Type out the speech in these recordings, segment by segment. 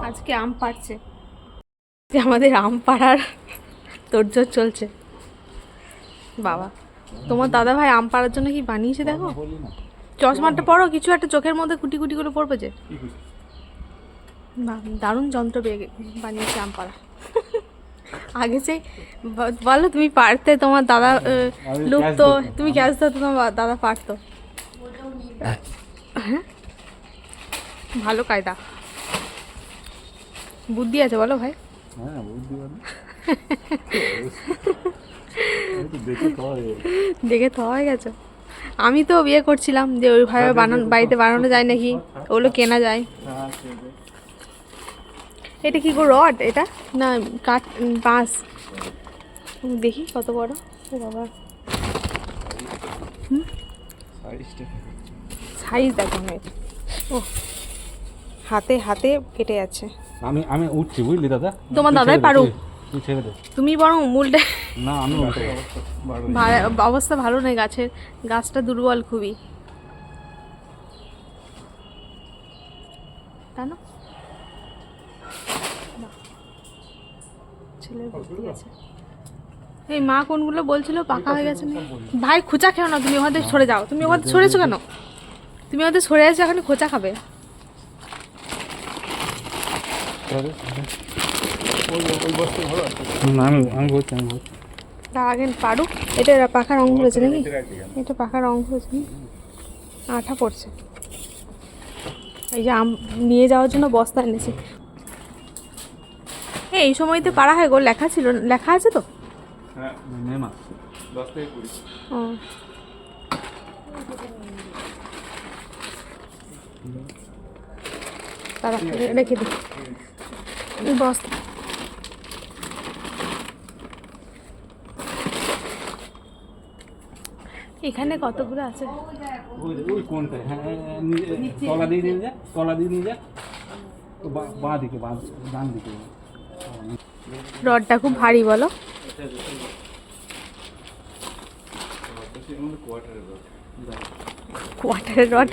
আজকে আম পাড়ছে, আমাদের আম পাড়ার তোড়জোড় চলছে। বাবা, তোমার দাদা ভাই আম পাড়ার জন্য কি বানিয়েছে দেখো। চশমাটা পড়ো, কিছু একটা চোখের মধ্যে কুটি কুটি করে পড়বে যে। দারুণ যন্ত্র বানিয়েছে আম পাড়া। আগে সেই বলো তুমি পারতে, তোমার দাদা লুপ্ত, তুমি ক্যাচ ধরতো, তোমার দাদা পারতো। হ্যাঁ, ভালো কায়দা, বুদ্ধি আছে বলো ভাই। হ্যাঁ বুদ্ধি দেখে তো হয়ে গেছে। আমি তো বিয়ে করছিলাম যে ওইভাবে বাড়িতে বানানো যায় নাকি, ওগুলো কেনা যায়। এটা কি গো, রড এটা না কাঠ, বাঁশ? দেখি কত বড়। ও বাবা, সাইজ দেখো না। ও হাতে হাতে কেটে যাচ্ছে। আমি আমি উঠছি বুঝলি দাদা। তোমার দাদাই পারুক, তুই ছেড়ে দে। তুমি বরং মূলটা। না আমি অবস্থা ভালো নেই গাছের, গাছটা দুর্বল খুবই। তাই না, ছেলের বুদ্ধি আছে। এই মা কোনগুলো বলছিল পাকা হয়ে গেছে না? ভাই খোঁচা খেও না, তুমি ওখানে সরে যাও। তুমি ওখানে সরেছো কেন? তুমি ওখানে সরে আছো, এখন খোঁচা খাবে। আমি বলছি তার আগে পারুক। এটা পাখার রং হয়েছে নাকি? এটা পাখার রং হয়েছে, আঠা পড়ছে। এই যে আম নিয়ে যাওয়ার জন্য বস্তা এনেছি। এই সময়তে পারা হয় গো, লেখা ছিল, লেখা আছে তো। ও তারা রেখে দিই বস্তা। এখানে কতগুলো আছে। ওই কোনটা? হ্যাঁ তলা দিয়ে নিয়ে যা, তলা দিয়ে নিয়ে যা। বাঁ দিকে, ডান দিকে। রডটা খুব ভারী বলো। কোয়ার্টারের রড,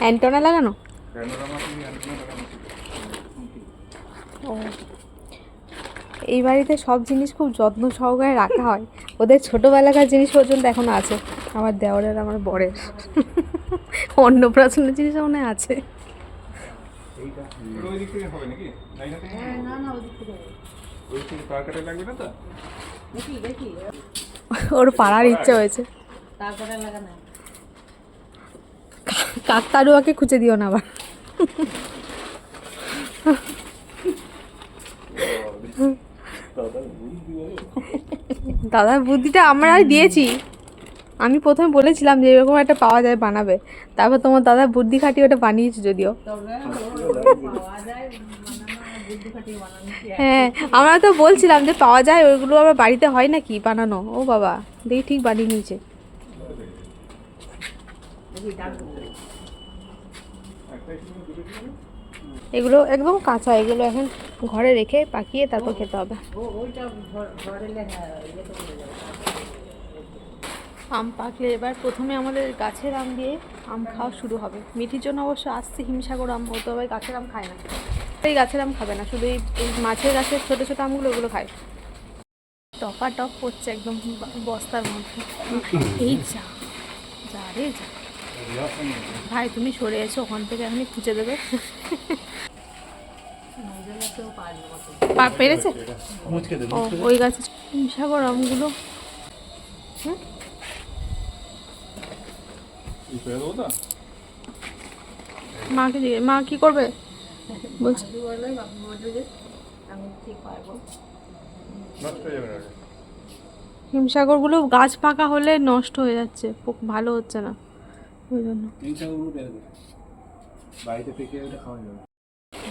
অ্যান্টেনা লাগানো। ও, এই বাড়িতে সব জিনিস খুব যত্ন সহকারে রাখা হয়। ওদের ছোটোবেলাকার জিনিস পর্যন্ত এখনো আছে। আমার দেওরের, আমার বরের অন্নপ্রাশনের জিনিস মনে আছে। ওর পাড়ার ইচ্ছা হয়েছে। কাকতাড়ুয়াকে খুঁজে দিও না আবার। দাদার বুদ্ধিটা আমরাই দিয়েছি। আমি প্রথমে বলেছিলাম যে এরকম একটা পাওয়া যায়, বানাবে। তারপর তোমার দাদা বুদ্ধি খাটিয়ে ওটা বানিয়েছে যদিও। হ্যাঁ, আমরা তো বলছিলাম যে পাওয়া যায়, ওইগুলো আবার বাড়িতে হয় নাকি বানানো। ও বাবা, দেখি ঠিক বানিয়ে নিয়েছে। এগুলো একদম কাঁচা, এগুলো এখন ঘরে রেখে পাকিয়ে তারপর খেতে হবে। আম পাকলে এবার প্রথমে আমাদের গাছের আম দিয়ে আম খাওয়া শুরু হবে। মিঠির জন্য অবশ্য আসছে হিমসাগর আম, ও তো আবার গাছের আম খায় না। এই গাছের আম খাবে না, শুধু এই মাছের গাছের ছোটো ছোটো আমগুলো, ওগুলো খায়। টপা টপ করছে একদম বস্তার মধ্যে। এই যা যা রে যা। ভাই তুমি সরে এসো ওখান থেকে, এখনই খুঁজে দেবে। পেরেছে ও ওই গাছে হিমসাগর আমগুলো। হুম, মাকে দিয়ে, মা কি করবে বলছে? হিমসাগরগুলো গাছ পাকা হলে নষ্ট হয়ে যাচ্ছে, ভালো হচ্ছে না, ওই জন্য।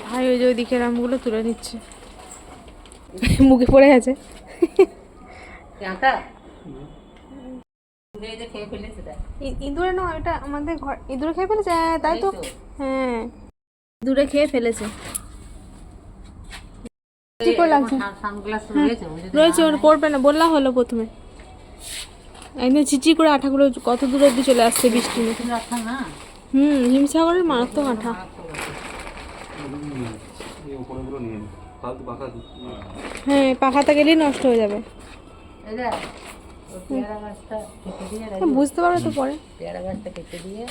ভাই ওই যে ওইদিকে আমগুলো তুলে নিচ্ছে, মুখে পড়ে গেছে। ইঁদুরে নয়, এটা আমাদের ঘর ইঁদুরে খেয়ে ফেলেছে। হ্যাঁ তাই তো, হ্যাঁ ইঁদুরে খেয়ে ফেলেছে। ঠিক লাগছে রয়েছে, ওর করবে না বললা হলো প্রথমে। একদম চিচি করে আঠাগুলো কত দূর অব্দি চলে আসছে বৃষ্টির মতো। আঠা না, হিমসাগরের মারাত্মক আঠা। এই উপরেগুলো নিয়ে নি ফালতু পাখা হ্যাঁ, পাখাতে গেলেই নষ্ট হয়ে যাবে। এই দেখ, ওই পেয়ারা গাছটা কেটে দিয়ে বুঝতে পারবে তো পরে। পেয়ারা গাছটা কেটে দিয়ে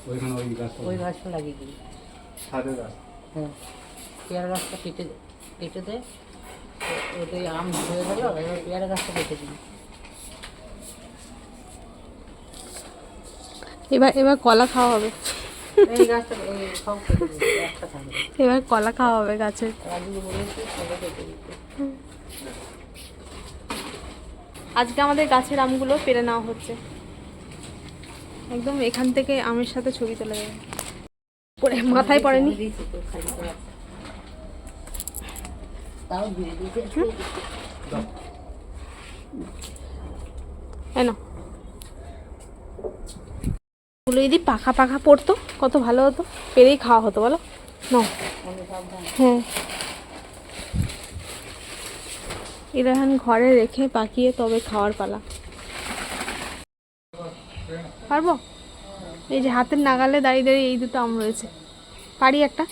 ওইখানে ওই গাছটা ওই গাছটা লাগিয়ে দিবি। ছাদের গাছ হ্যাঁ, পেয়ারা গাছটা কেটে দে, ওটাই আম হয়ে গেল, এবার পেয়ারা গাছটা কেটে দিবি। এবার কলা খাওয়া হবে। এই গাছটা এই সব কেটে দিবি, একটা থাকবে। এবার কলা খাওয়া হবে গাছের। রাজুকে বলেছি সবাই কেটে দিতে। আজকে আমাদের গাছের আমগুলো পেরে নেওয়া হচ্ছে। একদম এখান থেকে আমের সাথে ছবি চলে যাবে। পরে মাথায় পড়েনি। দিয়েছি তো খালি করে একটা। তাও ধুয়ে দিতে কেন ওগুলো যদি পাখা পাখা পড়তো কত ভালো হতো, পেরেই খাওয়া হতো বলো না? হ্যাঁ, এরা এখন ঘরে রেখে পাকিয়ে তবে খাওয়ার পালা। পারবো? এই যে হাতের নাগালে দাঁড়িয়ে দাঁড়িয়ে এই দুটো আম রয়েছে, পারি একটা,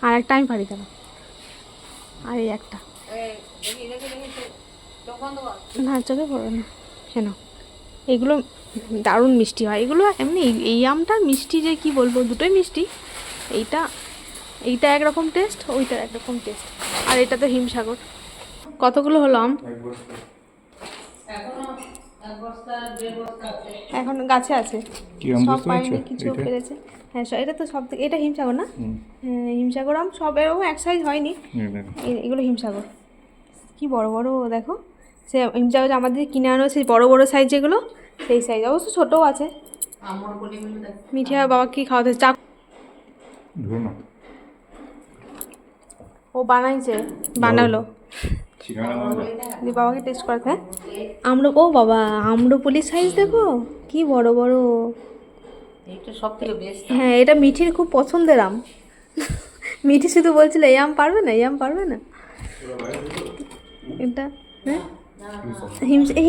আর একটা আমি পারি দাঁড়া, আর এই একটা না চোখে পড়বে না কেন? এগুলো দারুণ মিষ্টি হয়, এগুলো এমনি এই আমটা মিষ্টি যে কি বলবো, দুটোই মিষ্টি। এইটা একরকম টেস্ট, ওইটার একরকম টেস্ট। আর এটা তো হিমসাগর। কতগুলো হলো আম? এখন গাছে আছে, সব পাইনি, কিছু পেরেছে। হ্যাঁ, এটা তো সব থেকে, এটা হিমসাগর না? হ্যাঁ, হিমসাগর আম সব এরকম এক সাইজ হয়নি, এগুলো হিমসাগর। কি বড় বড় দেখো, সে হিমসাগর আমাদের কিনে আনো সেই বড় বড় সাইজ যেগুলো, সেই সাইজ। অবশ্য ছোটও আছে। মিঠে বাবা কি খাওয়াতে চা ও বানালো বাবাকে টেস্ট করাতে। হ্যাঁ, ও বাবা, আম্রপলি সাইজ দেখো কি বড় বড়। এইটা সব থেকে বেস্ট। হ্যাঁ, এটা মিঠির খুব পছন্দের আম। মিঠি শুধু বলছিল এই আম পারবে না, এই আম পারবে না। এটা হ্যাঁ,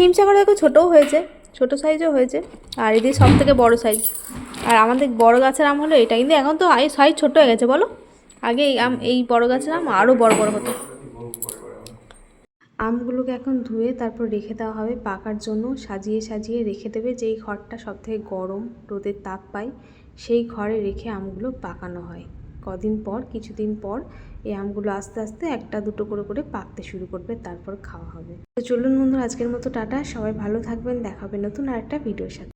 হিমসাগর দেখো ছোটও হয়েছে, ছোট সাইজও হয়েছে, আর এদিকে সব থেকে বড় সাইজ। আর আমাদের বড় গাছের আম হলো এটা, কিন্তু এখন তো সাইজ ছোট হয়ে গেছে বলো। আগে এই বড় গাছের আম আরও বড় বড় হতো। আমগুলোকে এখন ধুয়ে তারপর রেখে দেওয়া হবে পাকার জন্য। সাজিয়ে সাজিয়ে রেখে দেবে, যেই ঘরটা সব থেকে গরম, রোদের তাপ পায়, সেই ঘরে রেখে আমগুলো পাকানো হয়। কিছুদিন পর এই আমগুলো আস্তে আস্তে একটা দুটো করে পাকতে শুরু করবে, তারপর খাওয়া হবে। তো চলুন বন্ধুরা, আজকের মতো টাটা, সবাই ভালো থাকবেন, দেখা হবে নতুন আর একটা ভিডিওর সাথে।